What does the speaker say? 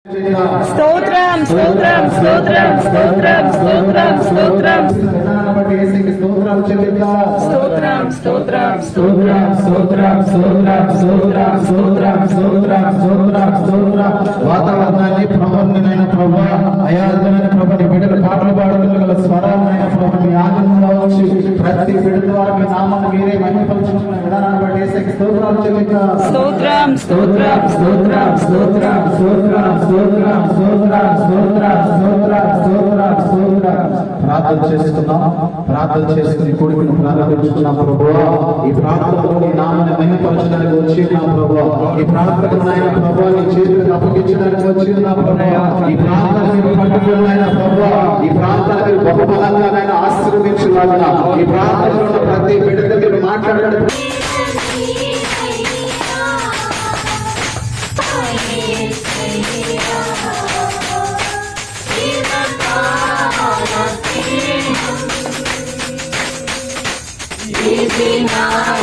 స్తోత్రం స్తోత్రం స్తోత్రం స్తోత్రం స్తోత్రం స్తోత్రం స్తోత్రం స్తోత్రం స్తోత్రం స్తోత్రం స్తోత్రం స్తోత్రం స్తోత్రం స్తోత్రం స్తోత్రం స్తోత్రం స్తోత్రం వాతావరణాన్ని ప్రభావమైన ప్రభా అయాధమైన ప్రభాని బిడ్డలు పాటలు పాడుతున్న స్వరాలైన ప్రభాని ఆనందంగా వచ్చి ప్రతి బిడ్డ ద్వారా మీ నామాన్ని మీరే మహిమపరచుకున్న విధానాన్ని బట్టి యేసుకి స్తోత్రాలు చెల్లిద్దాం. స్తోత్రం స్తోత్రం స్తోత్రం స్తోత్రం స్తోత్రం స్తోత్రం స్తోత్రం స్తోత్రం స్తోత్రం స్తోత్రం స్తోత్రం ప్రార్థన చేస్తున్నాం. ప్రార్థన చేసుకుని కూడుకుని ప్రారంభించుకున్నాం ప్రభువా. ఈ ప్రార్థనలో నీ నామాన్ని మహిమపరచడానికి వచ్చి ఉన్నాం ప్రభువా. ఈ ప్రార్థనకు నాయన ప్రభువా నీ చేతులకు అప్పగించడానికి వచ్చి ఉన్నాం ప్రభువా. ఈ ప్రార్థనకు పట్టుకున్న ప్రభువా ఈ ప్రార్థనకు బహుబలంగా నాయన ఆశీర్వదించులాగా ఈ ప్రార్థనలో ఉన్న ప్రతి బిడ్డతో మీరు మాట్లాడండి. Easy now,